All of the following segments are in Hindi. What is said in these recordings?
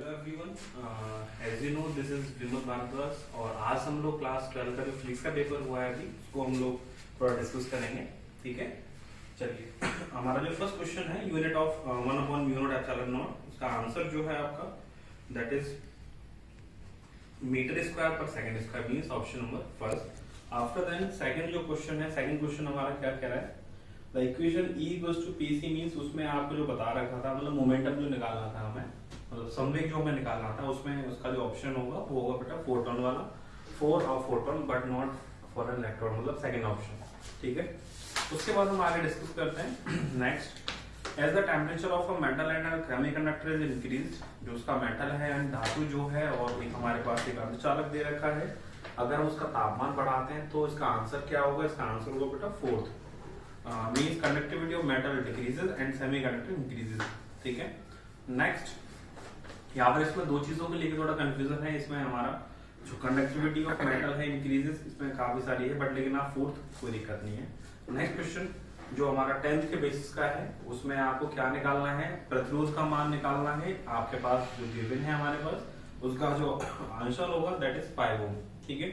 Hello everyone, as you know this is Vimal Bhardwaj और आज हम लोग क्लास 12 का जो फिजिक्स का पेपर हुआ है अभी उसको हम लोग थोड़ा डिस्कस करेंगे। ठीक है, चलिए हमारा जो फर्स्ट क्वेश्चन है यूनिट ऑफ 1/μ0 उसका आंसर जो है आपका दैट इज मीटर स्क्वायर पर second square means option number first. After then second जो क्वेश्चन है, सेकंड क्वेश्चन हमारा क्या कह रहा है, the equation E equals to PC means उसमें आपको जो बता रखा था मतलब मोमेंटम जो निकालना था हमें, मतलब संवेग जो हमें निकालना था उसमें उसका जो ऑप्शन होगा वो होगा बेटा फोटोन वाला, for of photon but not for an electron, मतलब सेकंड ऑप्शन। ठीक है, उसके बाद हम आगे डिस्कस करते हैं next. As the temperature of a metal and a semiconductor is increased, जो उसका मेटल है एंड धातु जो है और एक हमारे पास एक अर्धचालक दे रखा है, अगर उसका तापमान बढ़ाते हैं तो इसका आंसर क्या होगा, इसका आंसर होगा बेटा fourth means conductivity of metal decreases and semiconductor increases. ठीक है, नेक्स्ट यहाँ पर इसमें दो चीजों को लेकर थोड़ा कंफ्यूजन है। इसमें हमारा जो कंडक्टिविटी ऑफ मेटल है इंक्रीजेस, इसमें काफी सारी है बट लेकिन आप फोर्थ कोई दिक्कत नहीं है। नेक्स्ट क्वेश्चन जो हमारा 10th के बेसिस का है उसमें आपको क्या निकालना है, प्रतिरोध का मान निकालना है। आपके पास जो गिवन है हमारे पास उसका जो आंसर होगा दैट इज 5 ओम। ठीक है,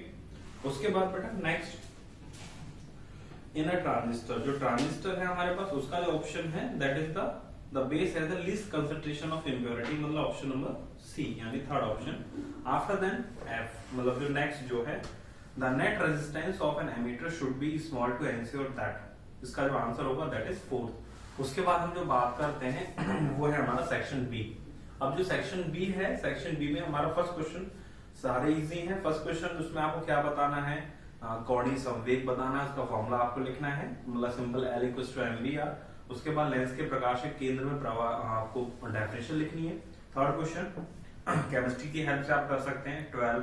उसके बाद बेटा नेक्स्ट इन अ ट्रांजिस्टर, जो ट्रांजिस्टर है हमारे पास उसका जो ऑप्शन है that is the base has the least concentration of impurity, मतलब ऑप्शन नंबर सी यानी third option. After then F, मतलब जो नेक्स्ट जो है the net resistance of an ammeter should be small to ensure that, इसका जो आंसर होगा दैट इज फोर्थ। उसके बाद हम जो बात करते हैं वो है हमारा सेक्शन बी। अब जो सेक्शन बी है, सेक्शन बी में हमारा फर्स्ट क्वेश्चन सारे इजी हैं। फर्स्ट क्वेश्चन उसमें आपको क्या बताना है, कोणीय संवेग बताना है, उसका फॉर्मूला आपको लिखना है, मतलब simple L equals to mvr। उसके बाद लेंस के प्रकाशिक केंद्र में प्रवाह आपको डेफिनेशन लिखनी है। थर्ड क्वेश्चन केमिस्ट्री की हेल्प से आप कर सकते हैं, 12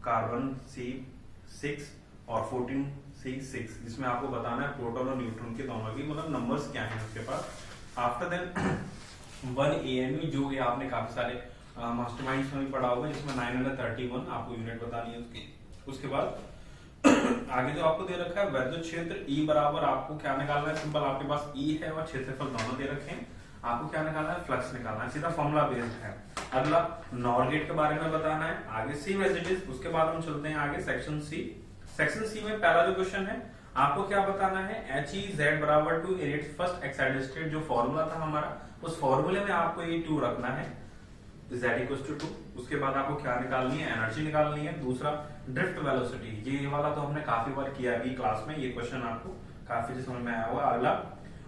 कार्बन C6 और 14 C6, जिसमें आपको बताना है प्रोटॉन और न्यूट्रॉन के दोनों की मतलब नंबर्स क्या हैं उसके पास। आफ्टर देन 1 AMU जो ये आपने काफी सारे मास्टरमाइंड्स में भी पढ़ा होगा, जिसमें 931 आपको यूनिट बतानी है उसकी। उसके बाद आगे जो आपको दे रखा है वैद्युत क्षेत्र E बराबर आपको क्या निकालना है, सिंपल आपके पास E है और क्षेत्रफल दोनों दे रखे हैं, आपको क्या निकालना है, फ्लक्स निकालना है, सीधा फॉर्मूला बेस्ड है। अगला नॉर गेट के बारे में बताना है, आगे सी मैसेजेस। उसके बाद हम चलते हैं आगे सेक्शन सी। सेक्शन सी में पहला जो क्वेश्चन है आपको क्या बताना है, HEZ बराबर to it first excited state, जो फॉर्मूला था हमारा उस फॉर्मूले में आपको ये 2 रखना है, Z इक्वल्स टू 2। उसके बाद आपको क्या निकालनी है, एनर्जी निकालनी है। दूसरा ड्रिफ्ट वेलोसिटी, ये वाला तो हमने काफी बार किया है क्लास में, ये क्वेश्चन आपको काफी समझ में आया होगा। अगला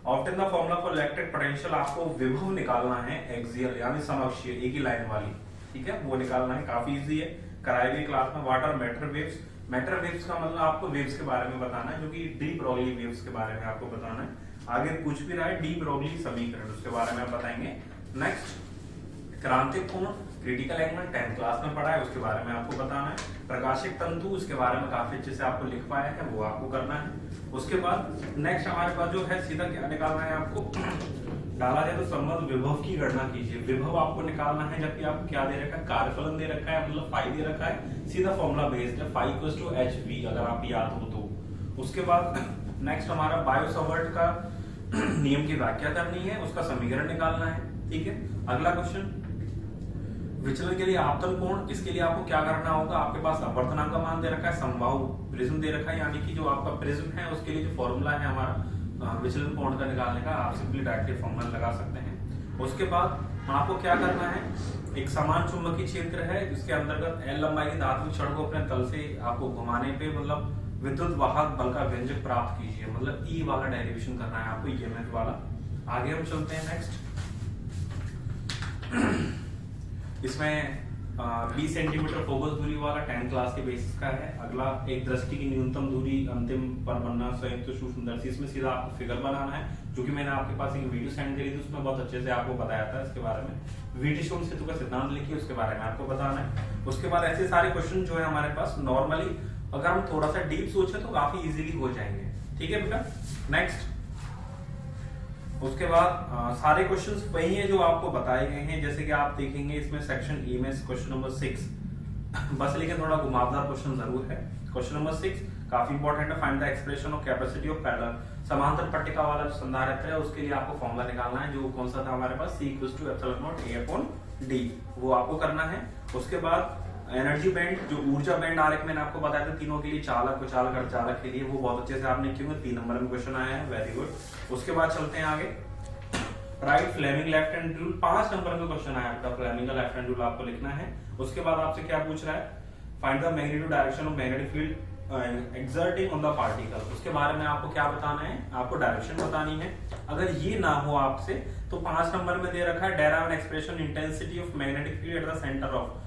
obtain the formula for electric potential, आपको विभव निकालना है एक्सियल यानी समअक्षीय एक ही लाइन वाली। ठीक है, वो निकालना है, काफी इजी है, कराई गई क्लास में। What are matter waves, matter waves का मतलब आपको वेव्स के बारे में बताना है, जो कि डी ब्रोगली वेव्स के बारे में आपको बताना है। आगे पूछ भी रहा है डी ब्रोगली समीकरण, उसके बारे में आप बताएंगे। नेक्स्ट क्रांतिक कोण क्रिटिकल एंगल 10th क्लास में पढ़ा है, उसके बारे में आपको बताना है। प्रकाशिक तंतु, उसके बारे में काफी अच्छे से आपको लिख पाया है, वो आपको करना है। उसके बाद नेक्स्ट हमारे पास जो है सीधा क्या निकालना है आपको, डाला जाए तो संबंध विभव की गणना कीजिए। विभव आपको निकालना है, जबकि आपको क्या दे रखा है, कार्यफलन दे रखा है, मतलब फाई दे रखा है, सीधा फॉर्मूला बेस्ड है, फाई इक्वल्स टू hv अगर आप याद हो तो। उसके बाद नेक्स्ट हमारा बायो सावर्ट का नियम की व्याख्या करनी है, उसका समीकरण निकालना है। ठीक है, अगला क्वेश्चन विचलन के लिए आपतन कोण, इसके लिए आपको क्या करना होगा, आपके पास अपवर्तनांक का मान दे रखा है, समबाहु प्रिज्म दे रखा है, यानी कि जो आपका प्रिज्म है उसके लिए जो फॉर्मूला है हमारा विचलन कोण का निकालने का, आप सिंपली डायरेक्टली फॉर्मूला लगा सकते हैं। उसके बाद आपको क्या करना है, एक समान चुंबकीय क्षेत्र है जिसके अंतर्गत L लंबाई की धात्विक छड़ को अपने तल से आपको घुमाने पे मतलब विद्युत वाहक बल का व्यंजक प्राप्त कीजिए, मतलब E वाला डेरिवेशन करना है आपको, EMF वाला। आगे हम चलते हैं नेक्स्ट, इसमें 20 सेंटीमीटर फोकस दूरी वाला 10th क्लास के बेसिस का है। अगला एक दृष्टि की न्यूनतम दूरी अंतिम पर बनना संयुक्त सूक्ष्मदर्शी, इसमें सीधा आपको फिगर बनाना है, जो कि मैंने आपके पास एक वीडियो सेंड करी थी, उसमें बहुत अच्छे से आपको बताया था इसके बारे में। वीटिशोम सेतु का सिद्धांत लिखिए, उसके बारे में आपको बताना है। उसके बाद ऐसे सारे क्वेश्चन जो है हमारे पास नॉर्मली अगर हम थोड़ा सा डीप सोचे तो काफी इजीली हो जाएंगे। ठीक है बेटा, नेक्स्ट उसके बाद सारे क्वेश्चंस वही है जो आपको बताए गए हैं, जैसे कि आप देखेंगे इसमें सेक्शन ई में क्वेश्चन नंबर 6 बस, लेकिन थोड़ा घुमावदार क्वेश्चन जरूर है। क्वेश्चन नंबर 6 काफी इंपॉर्टेंट है, find the expression of capacity of parallel, समांतर पट्टिका वाला जो संधारित्र है उसके लिए आपको फॉर्मूला निकालना है, जो कौन सा था हमारे पास, C = ε0 A/2। डी, वो आपको करना है। उसके बाद एनर्जी बैंड, जो ऊर्जा बैंड आरेख मैंने आपको बताया था तीनों के लिए, चालक, चालक, अर्धचालक के लिए, वो बहुत अच्छे से आपने क्यों 3 नंबर में क्वेश्चन आया है, वेरी गुड। उसके बाद चलते हैं आगे, right Fleming left hand rule, 5 नंबर में क्वेश्चन आया आपका, फ्लेमिंग का लेफ्ट हैंड रूल आपको लिखना है। उसके बाद आपसे क्या पूछ रहा है, find the magnitude direction of magnetic field exerting on the particle, उसके बारे में आपको क्या बताना है, आपको डायरेक्शन बतानी है। अगर ये ना हो आपसे तो 5 नंबर में दे रखा है derive an expression intensity of magnetic field at the centre of,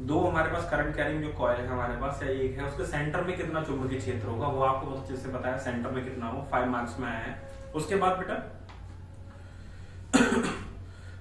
दो हमारे पास करंट कैरिंग जो कॉइल है हमारे पास, या एक है, उसके सेंटर में कितना चुंबकीय क्षेत्र होगा, वो आपको बहुत अच्छे से बताया, सेंटर में कितना हो, 5 मार्क्स में आया है। उसके बाद बेटा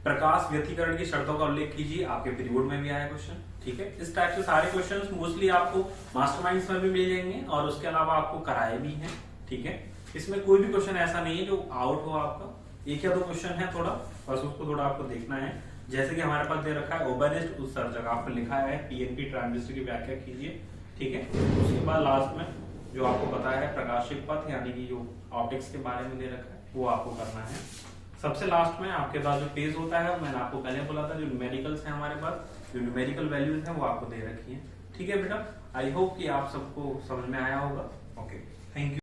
प्रकाश व्यतिकरण की शर्तों का उल्लेख कीजिए, आपके पीरियड में भी आया क्वेश्चन, ठीक है। इस टाइप से सारे क्वेश्चंस मोस्टली आपको मास्टरमाइंड्स में भी मिल जाएंगे और उसके अलावा आपको कराए भी हैं, ठीक है। इसमें कोई भी क्वेश्चन ऐसा नहीं है जो आउट हो आपका, 1 या 2 क्वेश्चन है थोड़ा, बस उसको थोड़ा आपको देखना है। जैसे कि हमारे पास दे रखा है ओबेनिस्ट उत्सर्जक, आपको लिखा है पीएनपी ट्रांजिस्टर की व्याख्या कीजिए, ठीक है। उसके बाद लास्ट में जो आपको बताया है प्रकाशिक पथ, यानी कि जो ऑप्टिक्स के बारे में दे रखा है, वो आपको करना है। सबसे लास्ट में आपके पास जो पेज होता है, मैंने आपको पहले बोला था, जो न्यूमेरिकल्स हैं हमारे पास, जो न्यूमेरिकल वैल्यूज हैं वो आपको दे रखी हैं, ठीक है बेटा। आई होप कि आप सबको समझ में आया होगा। Okay, thank you.